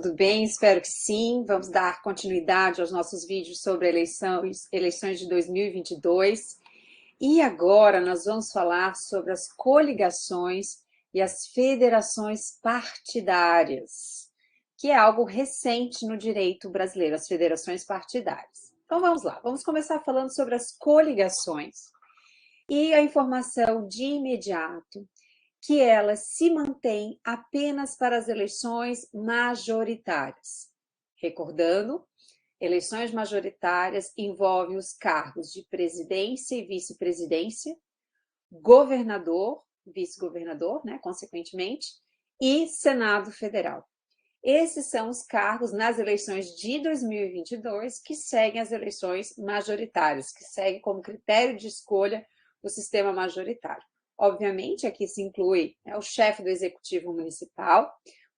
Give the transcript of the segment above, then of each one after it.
Tudo bem? Espero que sim. Vamos dar continuidade aos nossos vídeos sobre eleições de 2022. E agora nós vamos falar sobre as coligações e as federações partidárias, que é algo recente no direito brasileiro, as federações partidárias. Então vamos lá, vamos começar falando sobre as coligações. E a informação de imediato que ela se mantém apenas para as eleições majoritárias. Recordando, eleições majoritárias envolvem os cargos de presidência e vice-presidência, governador, vice-governador, consequentemente, e Senado Federal. Esses são os cargos nas eleições de 2022 que seguem as eleições majoritárias, que seguem como critério de escolha o sistema majoritário. Obviamente, aqui se inclui o chefe do executivo municipal,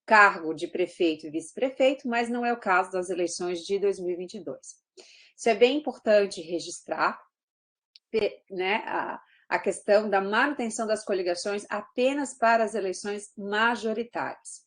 cargo de prefeito e vice-prefeito, mas não é o caso das eleições de 2022. Isso é bem importante registrar, a questão da manutenção das coligações apenas para as eleições majoritárias.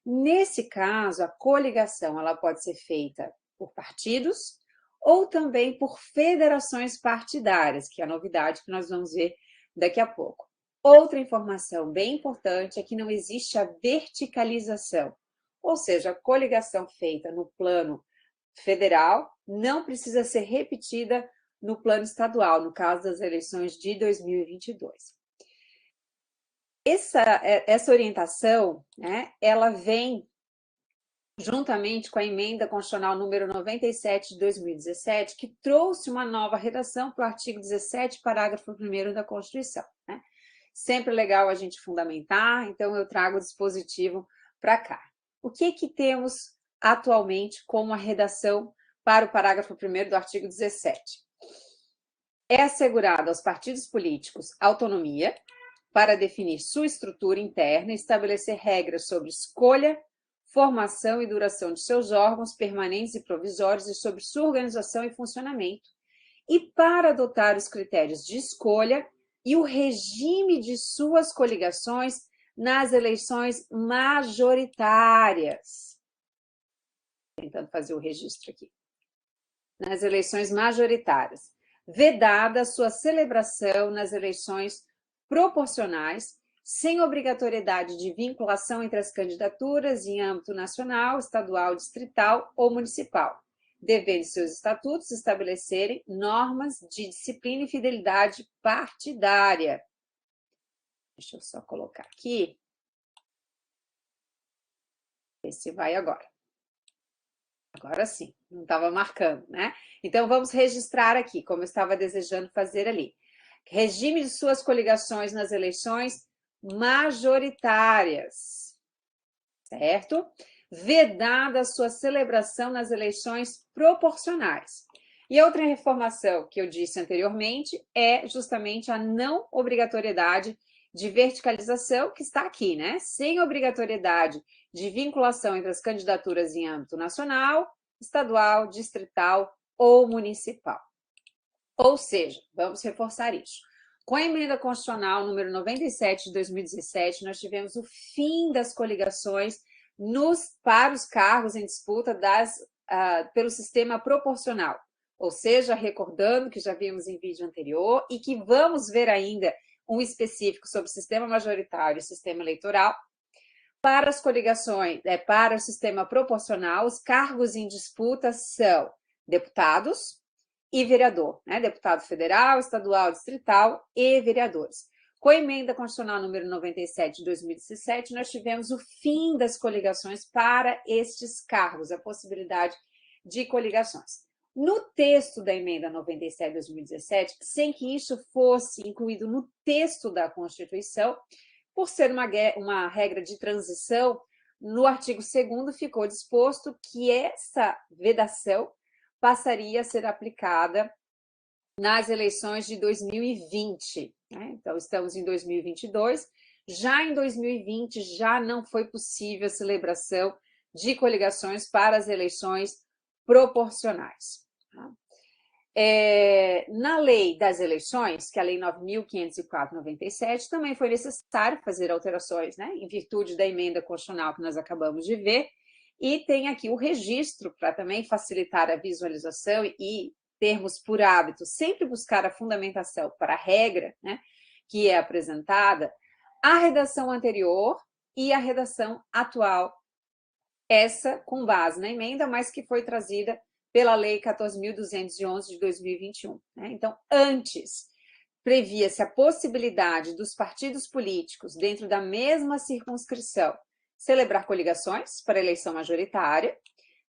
Nesse caso, a coligação ela pode ser feita por partidos ou também por federações partidárias, que é a novidade que nós vamos ver daqui a pouco. Outra informação bem importante é que não existe a verticalização, ou seja, a coligação feita no plano federal não precisa ser repetida no plano estadual, no caso das eleições de 2022. Essa orientação, ela vem juntamente com a emenda constitucional número 97 de 2017, que trouxe uma nova redação para o artigo 17, parágrafo 1º da Constituição. Sempre legal a gente fundamentar, então eu trago o dispositivo para cá. O que temos atualmente como a redação para o parágrafo 1º do artigo 17? É assegurado aos partidos políticos autonomia para definir sua estrutura interna e estabelecer regras sobre escolha, formação e duração de seus órgãos permanentes e provisórios e sobre sua organização e funcionamento, e para adotar os critérios de escolha e o regime de suas coligações nas eleições majoritárias. Tentando fazer o registro aqui. Nas eleições majoritárias, vedada a sua celebração nas eleições proporcionais, sem obrigatoriedade de vinculação entre as candidaturas em âmbito nacional, estadual, distrital ou municipal, devendo seus estatutos estabelecerem normas de disciplina e fidelidade partidária. Deixa eu só colocar aqui. Esse vai agora. Agora sim, não estava marcando, Então, vamos registrar aqui, como eu estava desejando fazer ali. Regime de suas coligações nas eleições majoritárias, certo? Vedada a sua celebração nas eleições proporcionais. E outra informação que eu disse anteriormente é justamente a não obrigatoriedade de verticalização, que está aqui, Sem obrigatoriedade de vinculação entre as candidaturas em âmbito nacional, estadual, distrital ou municipal. Ou seja, vamos reforçar isso. Com a emenda constitucional número 97 de 2017, nós tivemos o fim das coligações para os cargos em disputa pelo sistema proporcional. Ou seja, recordando que já vimos em vídeo anterior e que vamos ver ainda um específico sobre o sistema majoritário e sistema eleitoral. Para as coligações, para o sistema proporcional, os cargos em disputa são deputados e vereador, deputado federal, estadual, distrital e vereadores. Com a emenda constitucional número 97 de 2017, nós tivemos o fim das coligações para estes cargos, a possibilidade de coligações. No texto da emenda 97 de 2017, sem que isso fosse incluído no texto da Constituição, por ser uma regra de transição, no artigo 2º ficou disposto que essa vedação passaria a ser aplicada nas eleições de 2020. Então, estamos em 2022. Já em 2020, já não foi possível a celebração de coligações para as eleições proporcionais. Na lei das eleições, que é a Lei 9.504/97, também foi necessário fazer alterações, em virtude da emenda constitucional que nós acabamos de ver, e tem aqui o registro para também facilitar a visualização e termos por hábito sempre buscar a fundamentação para a regra, né, que é apresentada, a redação anterior e a redação atual, essa com base na emenda, mas que foi trazida pela Lei 14.211 de 2021. Né? Então, antes, previa-se a possibilidade dos partidos políticos, dentro da mesma circunscrição, celebrar coligações para eleição majoritária,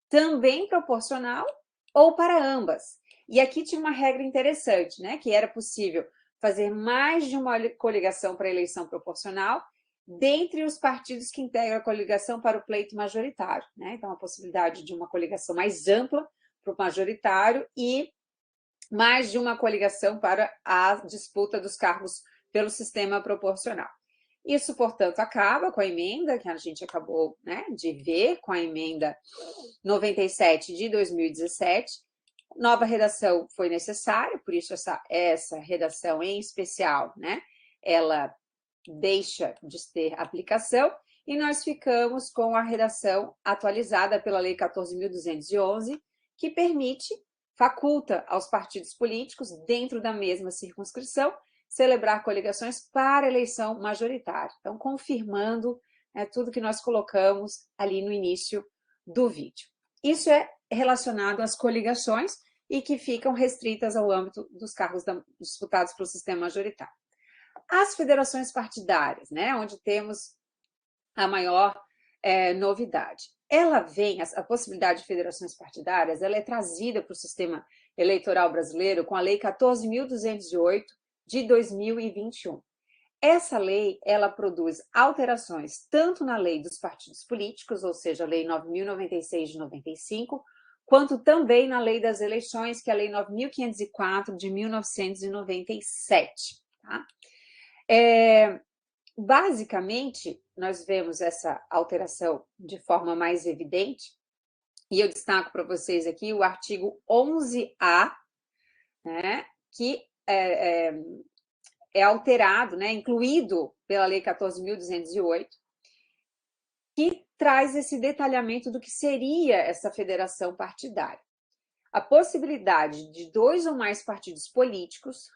também proporcional ou para ambas. E aqui tinha uma regra interessante, né? Que era possível fazer mais de uma coligação para eleição proporcional dentre os partidos que integram a coligação para o pleito majoritário. Né? Então, a possibilidade de uma coligação mais ampla para o majoritário e mais de uma coligação para a disputa dos cargos pelo sistema proporcional. Isso, portanto, acaba com a emenda que a gente acabou, né, de ver, com a emenda 97 de 2017. Nova redação foi necessária, por isso essa redação em especial, né, ela deixa de ter aplicação, e nós ficamos com a redação atualizada pela Lei 14.211, que faculta aos partidos políticos, dentro da mesma circunscrição, celebrar coligações para eleição majoritária. Então, confirmando tudo que nós colocamos ali no início do vídeo. Isso é relacionado às coligações e que ficam restritas ao âmbito dos cargos disputados pelo sistema majoritário. As federações partidárias, né, onde temos a maior novidade. Ela vem, a possibilidade de federações partidárias, ela é trazida para o sistema eleitoral brasileiro com a Lei 14.208 de 2021. Essa lei, ela produz alterações tanto na lei dos partidos políticos, ou seja, a Lei 9.096 de 95, quanto também na lei das eleições, que é a Lei 9.504 de 1997. Tá? Basicamente, nós vemos essa alteração de forma mais evidente, e eu destaco para vocês aqui o artigo 11A, né, que é alterado, né, incluído pela Lei 14.208, que traz esse detalhamento do que seria essa federação partidária. A possibilidade de 2 ou mais partidos políticos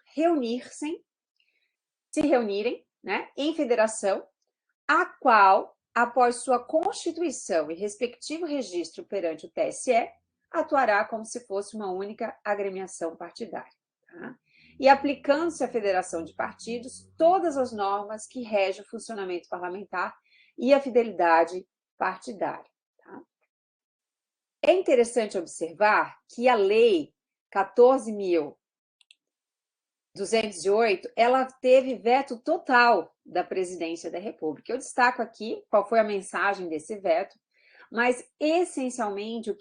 se reunirem, né, em federação, a qual, após sua constituição e respectivo registro perante o TSE, atuará como se fosse uma única agremiação partidária. Tá? E aplicando-se à federação de partidos todas as normas que regem o funcionamento parlamentar e a fidelidade partidária. Tá? É interessante observar que a Lei 14.208, ela teve veto total da Presidência da República. Eu destaco aqui qual foi a mensagem desse veto, mas, essencialmente,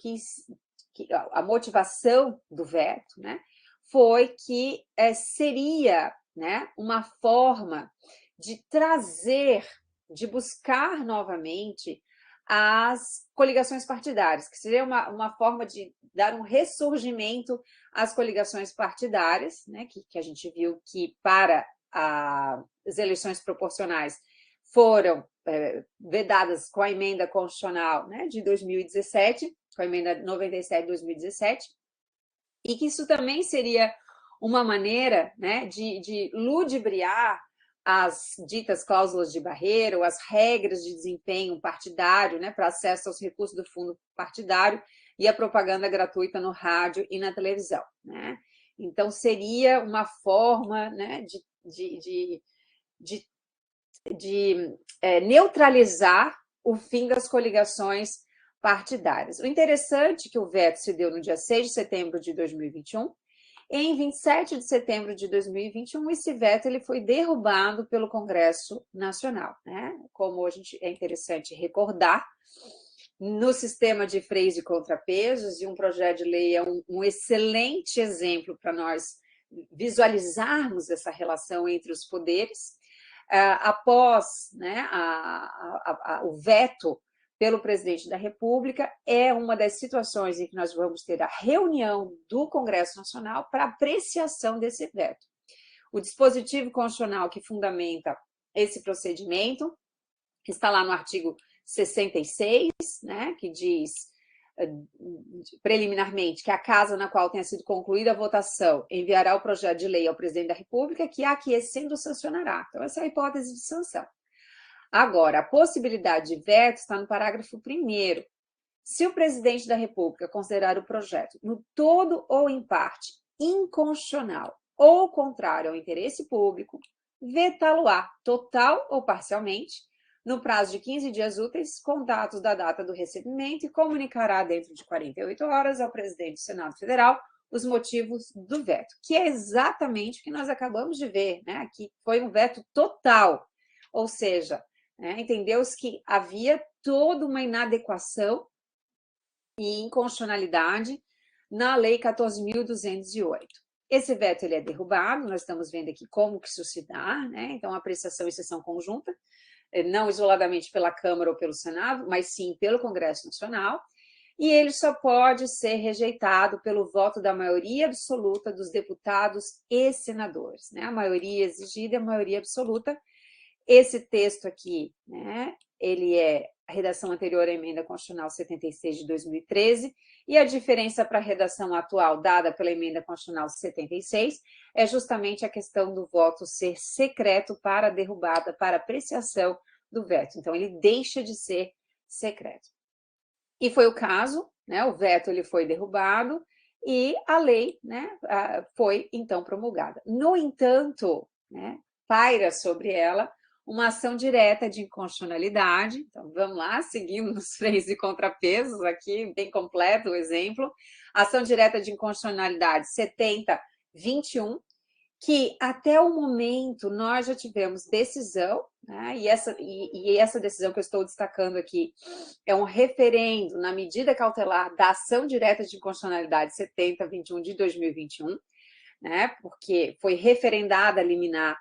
a motivação do veto, né, foi que seria, né, uma forma de trazer, de buscar novamente as coligações partidárias, que seria uma forma de dar um ressurgimento às coligações partidárias, né, que a gente viu que para as eleições proporcionais foram vedadas com a emenda constitucional, né, de 2017, com a emenda 97 de 2017, e que isso também seria uma maneira, né, de ludibriar as ditas cláusulas de barreira ou as regras de desempenho partidário, né, para acesso aos recursos do fundo partidário e a propaganda gratuita no rádio e na televisão. Né? Então, seria uma forma, né, de neutralizar o fim das coligações partidárias. O interessante é que o veto se deu no dia 6 de setembro de 2021. Em 27 de setembro de 2021, esse veto ele foi derrubado pelo Congresso Nacional. Né? Como é interessante recordar, no sistema de freios e contrapesos, e um projeto de lei é um excelente exemplo para nós visualizarmos essa relação entre os poderes. Após, né, o veto pelo presidente da República, é uma das situações em que nós vamos ter a reunião do Congresso Nacional para apreciação desse veto. O dispositivo constitucional que fundamenta esse procedimento está lá no artigo 66, né, que diz preliminarmente que a casa na qual tenha sido concluída a votação enviará o projeto de lei ao presidente da República, que aquiescendo sancionará. Então, essa é a hipótese de sanção. Agora, a possibilidade de veto está no parágrafo 1º. Se o presidente da República considerar o projeto, no todo ou em parte, inconstitucional ou contrário ao interesse público, vetá-lo-á, total ou parcialmente, no prazo de 15 dias úteis, contados da data do recebimento, e comunicará dentro de 48 horas ao presidente do Senado Federal os motivos do veto, que é exatamente o que nós acabamos de ver, né? Aqui foi um veto total, ou seja, né, entendeu-se que havia toda uma inadequação e inconstitucionalidade na Lei 14.208. Esse veto ele é derrubado, nós estamos vendo aqui como que isso se dá, né? Então, apreciação e sessão conjunta, não isoladamente pela Câmara ou pelo Senado, mas sim pelo Congresso Nacional, e ele só pode ser rejeitado pelo voto da maioria absoluta dos deputados e senadores, né? A maioria exigida é a maioria absoluta. Esse texto aqui, né, ele é a redação anterior à Emenda Constitucional 76 de 2013, e a diferença para a redação atual dada pela Emenda Constitucional 76 é justamente a questão do voto ser secreto para derrubada, para apreciação do veto. Então, ele deixa de ser secreto. E foi o caso, né, o veto ele foi derrubado e a lei, né, foi, então, promulgada. No entanto, né, paira sobre ela uma ação direta de inconstitucionalidade. Então, vamos lá, seguindo os freios e contrapesos aqui, bem completo o exemplo. Ação direta de inconstitucionalidade 7021, que até o momento nós já tivemos decisão, né? E essa decisão que eu estou destacando aqui é um referendo na medida cautelar da ação direta de inconstitucionalidade 7021 de 2021, né? Porque foi referendada a liminar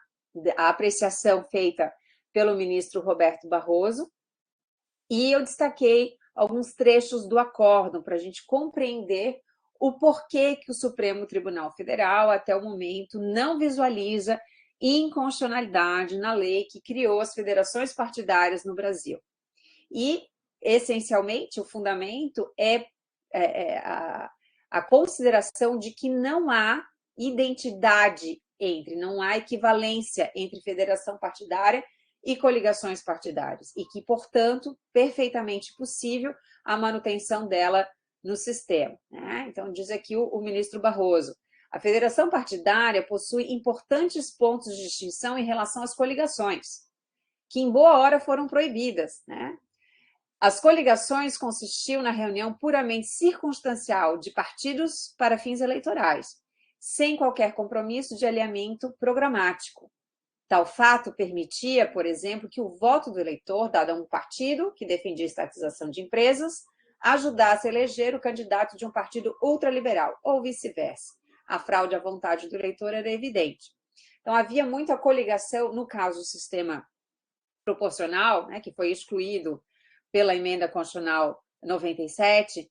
a apreciação feita pelo ministro Roberto Barroso, e eu destaquei alguns trechos do acórdão para a gente compreender o porquê que o Supremo Tribunal Federal, até o momento, não visualiza inconstitucionalidade na lei que criou as federações partidárias no Brasil. E, essencialmente, o fundamento é a consideração de que não há identidade não há equivalência entre federação partidária e coligações partidárias, e que, portanto, perfeitamente possível a manutenção dela no sistema, né? Então, diz aqui o ministro Barroso, a federação partidária possui importantes pontos de distinção em relação às coligações, que em boa hora foram proibidas, né? As coligações consistiam na reunião puramente circunstancial de partidos para fins eleitorais, sem qualquer compromisso de alinhamento programático. Tal fato permitia, por exemplo, que o voto do eleitor, dado a um partido que defendia a estatização de empresas, ajudasse a eleger o candidato de um partido ultraliberal, ou vice-versa. A fraude à vontade do eleitor era evidente. Então, havia muita coligação, no caso do sistema proporcional, né, que foi excluído pela Emenda Constitucional 97,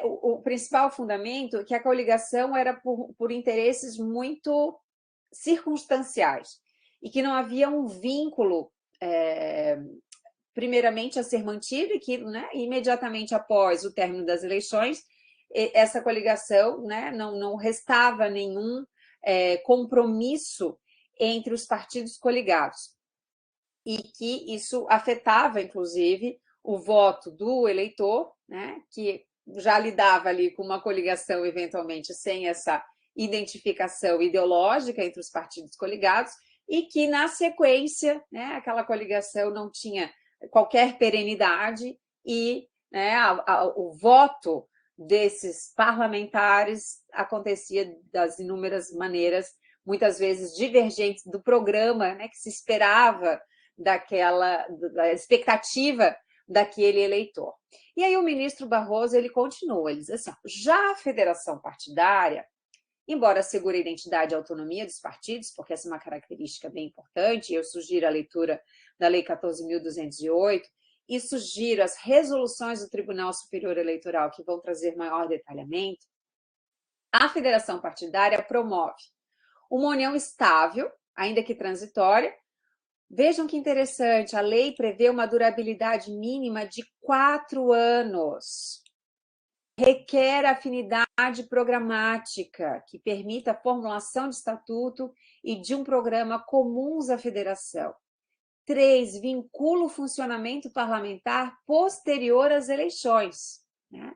o principal fundamento é que a coligação era por interesses muito circunstanciais e que não havia um vínculo, primeiramente, a ser mantido e que, né, imediatamente após o término das eleições, essa coligação, né, não restava nenhum compromisso entre os partidos coligados e que isso afetava, inclusive, o voto do eleitor, né, que já lidava ali com uma coligação, eventualmente, sem essa identificação ideológica entre os partidos coligados, e que, na sequência, né, aquela coligação não tinha qualquer perenidade e, né, o voto desses parlamentares acontecia das inúmeras maneiras, muitas vezes divergentes do programa, né, que se esperava da expectativa daquele eleitor. E aí o ministro Barroso ele continua, ele diz assim, já a federação partidária, embora assegure a identidade e a autonomia dos partidos, porque essa é uma característica bem importante, eu sugiro a leitura da Lei 14.208 e sugiro as resoluções do Tribunal Superior Eleitoral que vão trazer maior detalhamento, a federação partidária promove uma união estável, ainda que transitória, Vejam que interessante, a lei prevê uma durabilidade mínima de 4 anos. Requer afinidade programática, que permita a formulação de estatuto e de um programa comuns à federação. 3, vincula o funcionamento parlamentar posterior às eleições, né?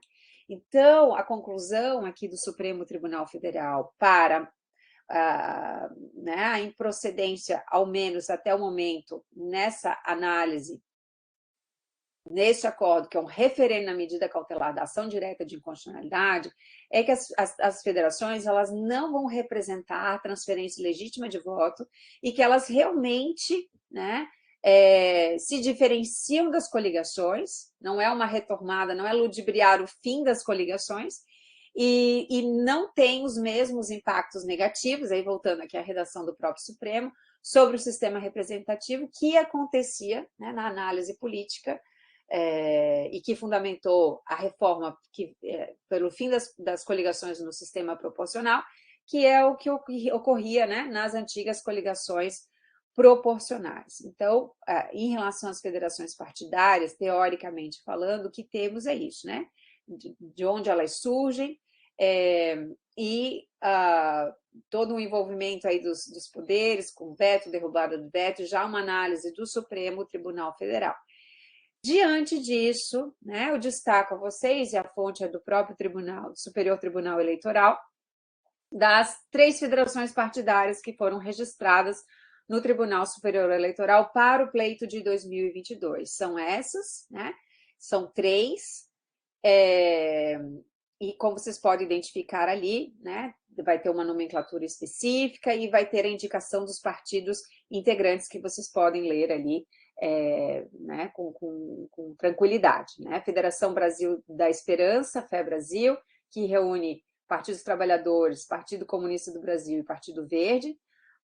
Então, a conclusão aqui do Supremo Tribunal Federal para a improcedência, ao menos até o momento, nessa análise, neste acordo, que é um referendo na medida cautelar da ação direta de inconstitucionalidade, é que as federações elas não vão representar a transferência legítima de voto e que elas realmente, né, se diferenciam das coligações, não é uma retomada, não é ludibriar o fim das coligações, e não tem os mesmos impactos negativos, aí voltando aqui à redação do próprio Supremo, sobre o sistema representativo que acontecia, né, na análise política, e que fundamentou a reforma pelo fim das coligações no sistema proporcional, que é o que ocorria, né, nas antigas coligações proporcionais. Então, em relação às federações partidárias, teoricamente falando, o que temos é isso, né? De onde elas surgem, e todo o envolvimento aí dos poderes, com veto, derrubada do veto, já uma análise do Supremo Tribunal Federal. Diante disso, né, eu destaco a vocês, e a fonte é do próprio Tribunal, do Superior Tribunal Eleitoral, das 3 federações partidárias que foram registradas no Tribunal Superior Eleitoral para o pleito de 2022. São essas, né? São 3, e como vocês podem identificar ali, né, vai ter uma nomenclatura específica e vai ter a indicação dos partidos integrantes que vocês podem ler ali, né, com tranquilidade, né? Federação Brasil da Esperança, Fé Brasil, que reúne Partido dos Trabalhadores, Partido Comunista do Brasil e Partido Verde,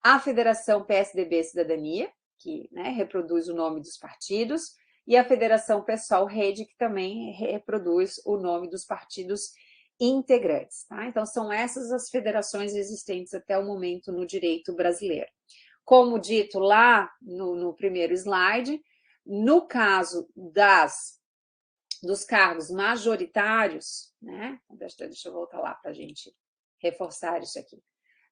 a Federação PSDB Cidadania, que, né, reproduz o nome dos partidos, e a Federação PSOL Rede, que também reproduz o nome dos partidos integrantes, tá? Então, são essas as federações existentes até o momento no direito brasileiro. Como dito lá no primeiro slide, no caso dos cargos majoritários, né? Deixa eu voltar lá para a gente reforçar isso aqui.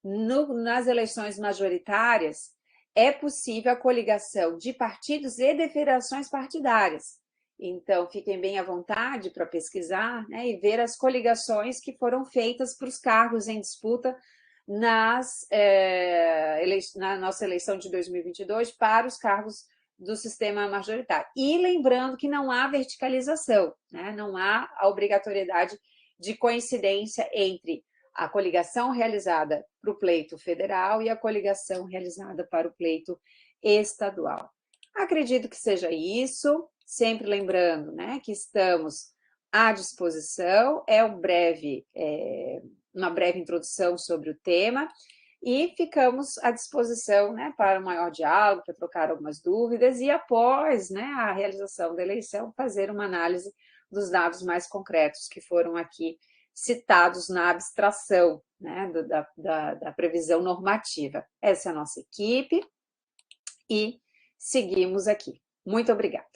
Nas eleições majoritárias, é possível a coligação de partidos e de federações partidárias. Então, fiquem bem à vontade para pesquisar, né, e ver as coligações que foram feitas para os cargos em disputa na nossa eleição de 2022 para os cargos do sistema majoritário. E lembrando que não há verticalização, né? Não há a obrigatoriedade de coincidência entre a coligação realizada para o pleito federal e a coligação realizada para o pleito estadual. Acredito que seja isso, sempre lembrando, né, que estamos à disposição, uma breve introdução sobre o tema, e ficamos à disposição, né, para um maior diálogo, para trocar algumas dúvidas, e após, né, a realização da eleição, fazer uma análise dos dados mais concretos que foram aqui citados na abstração, né, da previsão normativa. Essa é a nossa equipe e seguimos aqui. Muito obrigada.